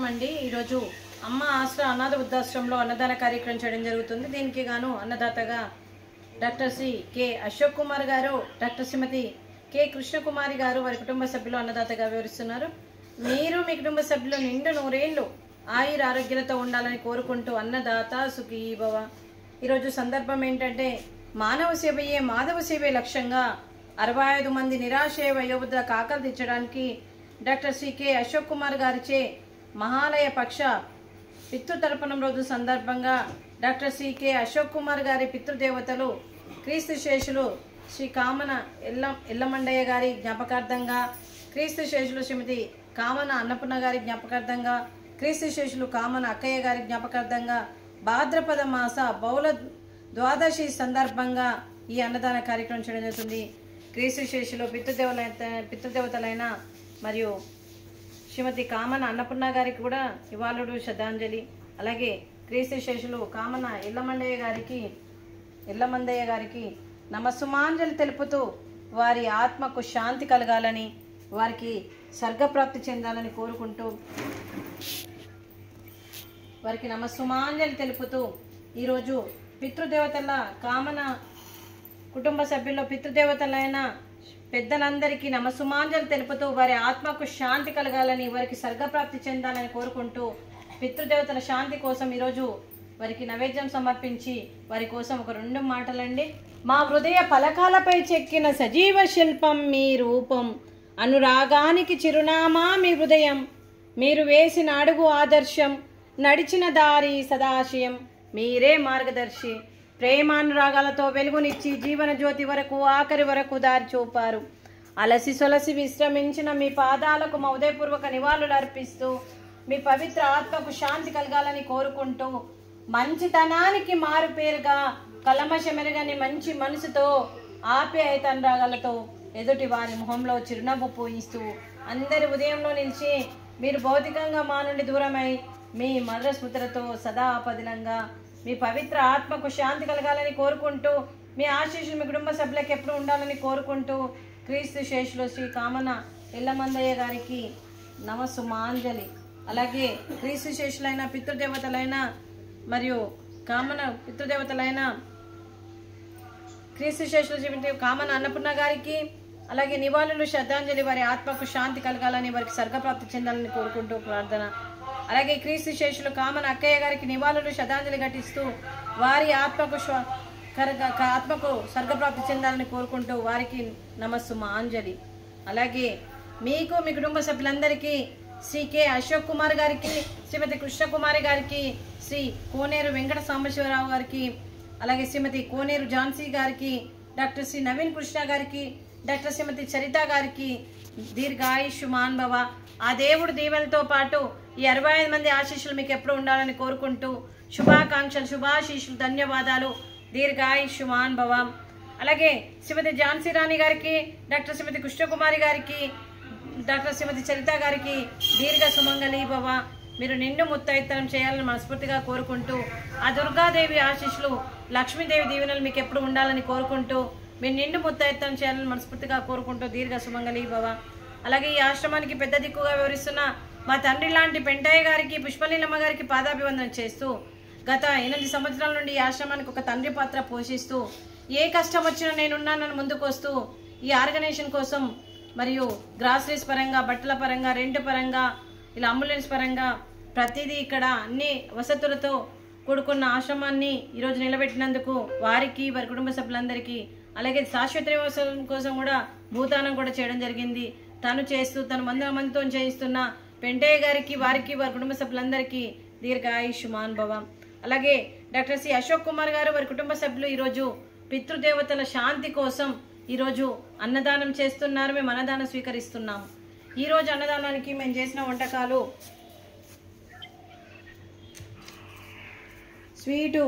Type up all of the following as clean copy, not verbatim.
అండి ఈరోజు అమ్మ ఆశ్ర అనాథ వృద్ధాశ్రమంలో అన్నదాన కార్యక్రమం చేయడం జరుగుతుంది. దీనికి గాను అన్నదాతగా డాక్టర్ శ్రీ కె అశోక్ కుమార్ గారు, డాక్టర్ శ్రీమతి కె కృష్ణకుమారి గారు వారి కుటుంబ సభ్యులు అన్నదాతగా వివరిస్తున్నారు. మీరు మీ కుటుంబ సభ్యులు నిండు నూరేళ్లు ఆయుర ఆరోగ్యాలతో ఉండాలని కోరుకుంటూ అన్నదాత సుఖీ భవ. ఈరోజు సందర్భం ఏంటంటే మానవ సేవయే మాధవ సేవే లక్ష్యంగా 65 మంది నిరాశ్రయ వయోవృద్ధులకు ఆకలి తీర్చడానికి డాక్టర్ శ్రీ కె అశోక్ కుమార్ గారిచే మహాలయ పక్ష పితృతర్పణం రోజు సందర్భంగా డాక్టర్ శ్రీ కె అశోక్ కుమార్ గారి పితృదేవతలు క్రీస్తు శేషులు శ్రీ కామన ఎల్లమండయ్య గారి జ్ఞాపకార్థంగా, క్రీస్తు శేషులు శ్రీమతి కామన అన్నపూర్ణ గారి జ్ఞాపకార్థంగా, క్రీస్తు శేషులు కామన అక్కయ్య గారి జ్ఞాపకార్థంగా భాద్రపద మాస బౌల ద్వాదశి సందర్భంగా ఈ అన్నదాన కార్యక్రమం చేయడం జరుగుతుంది. క్రీస్తు శేషులు పితృదేవతలైన మరియు శ్రీమతి కామన అన్నపూర్ణ గారికి కూడా ఇవాళుడు శ్రద్ధాంజలి. అలాగే క్రీస్తు శేషులు కామన ఎల్లమందయ్య గారికి నమస్సుమాంజలి తెలుపుతూ వారి ఆత్మకు శాంతి కలగాలని, వారికి స్వర్గప్రాప్తి చెందాలని కోరుకుంటూ వారికి నమస్సుమాంజలి తెలుపుతూ ఈరోజు పితృదేవతల కామన కుటుంబ సభ్యుల్లో పితృదేవతలైన పెద్దలందరికీ నమస్సుమాంజలి తెలుపుతూ వారి ఆత్మకు శాంతి కలగాలని, వారికి స్వర్గప్రాప్తి చెందాలని కోరుకుంటూ పితృదేవతల శాంతి కోసం ఈరోజు వారికి నైవేద్యం సమర్పించి వారి కోసం ఒక 2 మాటలండి. మా హృదయ పలకాలపై చెక్కిన సజీవ శిల్పం మీ రూపం, అనురాగానికి చిరునామా మీ హృదయం, మీరు వేసిన అడుగు ఆదర్శం, నడిచిన దారి సదాశయం, మీరే మార్గదర్శి. ప్రేమానురాగాలతో వెలుగునిచ్చి జీవన జ్యోతి వరకు ఆఖరి వరకు దారి చూపారు. అలసి సొలసి విశ్రమించిన మీ పాదాలకు మా ఉదయపూర్వక నివాళులు అర్పిస్తూ మీ పవిత్ర ఆత్మకు శాంతి కలగాలని కోరుకుంటూ మంచితనానికి మారు పేరుగా కలమషమెరగని మంచి మనసుతో ఆప్యాయతనురాగాలతో ఎదుటి వారి మొహంలో చిరునవ్వు పోయిస్తూ అందరి ఉదయంలో నిలిచి మీరు భౌతికంగా మా నుండి దూరమై మీ మధుర స్మృతులతో సదా పదిలంగా మీ పవిత్ర ఆత్మకు శాంతి కలగాలని కోరుకుంటూ మీ ఆశీస్సులు మీ కుటుంబ సభ్యులకు ఎప్పుడు ఉండాలని కోరుకుంటూ క్రీస్తు శేషులు శ్రీ కామన ఎల్లమందయ్య గారికి నమస్సుమాంజలి. అలాగే క్రీస్తు శేషులైన పితృదేవతలైన మరియు కామన పితృదేవతలైన క్రీస్తు శేషులు శ్రీమతి కామన అన్నపూర్ణ గారికి అలాగే నివాళులు శ్రద్ధాంజలి, వారి ఆత్మకు శాంతి కలగాలని, వారికి స్వర్గప్రాప్తి చెందాలని కోరుకుంటూ ప్రార్థన. అలాగే క్రీస్తు శేషులు కామన అక్కయ్య గారికి నివాళులు శ్రద్ధాంజలి ఘటిస్తూ వారి ఆత్మకు స్వర్గప్రాప్తి చెందాలని కోరుకుంటూ వారికి నమస్సుమాంజలి. అలాగే మీకు మీ కుటుంబ సభ్యులందరికీ శ్రీ కె అశోక్ కుమార్ గారికి, శ్రీమతి కృష్ణకుమారి గారికి, శ్రీ కోనేరు వెంకట సాంబశివరావు గారికి, అలాగే శ్రీమతి కోనేరు ఝాన్సీ గారికి, డాక్టర్ శ్రీ నవీన్ కృష్ణ గారికి, డాక్టర్ శ్రీమతి చరిత గారికి దీర్ఘాయుష్మాన్ భవ. ఆ దేవుడు దీవెనలతో పాటు ఈ 65 మంది ఆశీస్సులు మీకు ఎప్పుడు ఉండాలని కోరుకుంటూ శుభాకాంక్షలు, శుభాశీస్సులు, ధన్యవాదాలు, దీర్ఘాయుష్మాన్ భవ. అలాగే శ్రీమతి ఝాన్సీ రాణి గారికి, డాక్టర్ శ్రీమతి కృష్ణకుమారి గారికి, డాక్టర్ శ్రీమతి చరిత గారికి దీర్ఘ సుమంగళి భవ. మీరు నిండు ముత్తైత్తనం చేయాలని మనస్ఫూర్తిగా కోరుకుంటూ ఆ దుర్గాదేవి ఆశీస్సులు, లక్ష్మీదేవి దీవెనలు మీకు ఎప్పుడు ఉండాలని కోరుకుంటూ మీరు నిండు ముత్తైత్తనం చేయాలని మనస్ఫూర్తిగా కోరుకుంటూ దీర్ఘ సుమంగళి భవ. అలాగే ఈ ఆశ్రమానికి పెద్ద దిక్కుగా వివరిస్తున్న మా తండ్రి లాంటి పెంటయ్య గారికి, పుష్పలీలమ్మ గారికి పాదాభివందనం చేస్తూ గత 8 సంవత్సరాల నుండి ఈ ఆశ్రమానికి ఒక తండ్రి పాత్ర పోషిస్తూ ఏ కష్టం వచ్చినా నేనున్నానని ముందుకు వస్తూ ఈ ఆర్గనైజేషన్ కోసం మరియు గ్రాసరీస్ పరంగా, బట్టల పరంగా, రెంట్ పరంగా, ఇలా అంబులెన్స్ పరంగా ప్రతిదీ ఇక్కడ అన్ని వసతులతో కూడుకున్న ఆశ్రమాన్ని ఈరోజు నిలబెట్టినందుకు వారికి, వారి కుటుంబ సభ్యులందరికీ, అలాగే శాశ్వత నివాసం కోసం కూడా భూదానం కూడా చేయడం జరిగింది. తను చేస్తూ తను 100 మందితో చేయిస్తున్న పెంటయ్య గారికి, వారికి, వారి కుటుంబ సభ్యులందరికీ దీర్ఘాయుష్మాన్ భవ. అలాగే డాక్టర్ సి అశోక్ కుమార్ గారు, వారి కుటుంబ సభ్యులు ఈరోజు పితృదేవతల శాంతి కోసం ఈరోజు అన్నదానం చేస్తున్నారు. మేము అన్నదానం స్వీకరిస్తున్నాము. ఈరోజు అన్నదానానికి మేము చేసిన వంటకాలు స్వీటు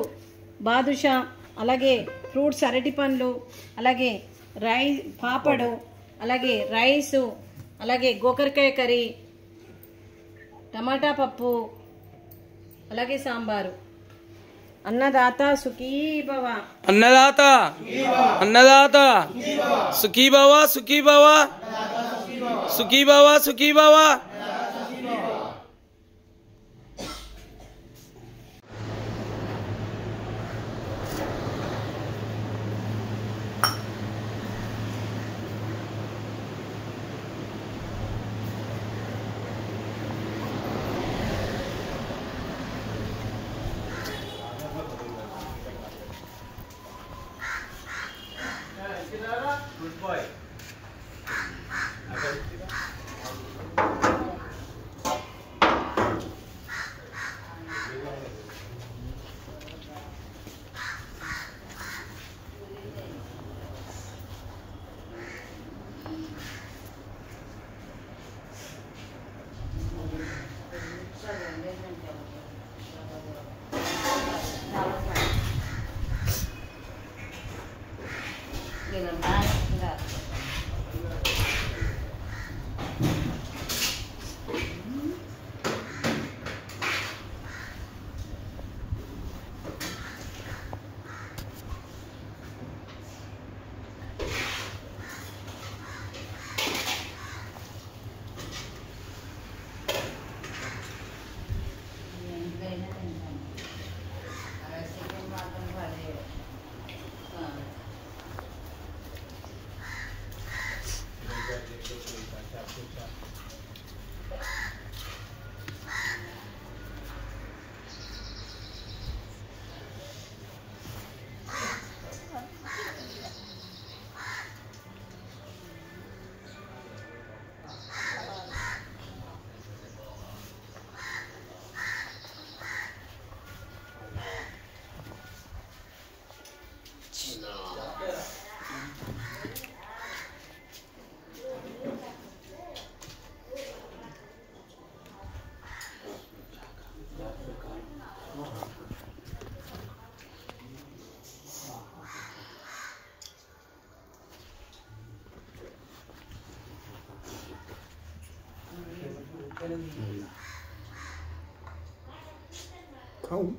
బాదుషా, అలాగే ఫ్రూట్స్ అరటి పండ్లు, అలాగే పాపడు, అలాగే రైసు, అలాగే గోకరకాయ కర్రీ, టమాటా పప్పు, అలాగే సాంబారు. అన్నదాత సుఖీ భవ. అన్నదాత అన్నదాత సుఖీ భవ, సుఖీ భవ, సుఖీ భవ, సుఖీ భవ. खाऊं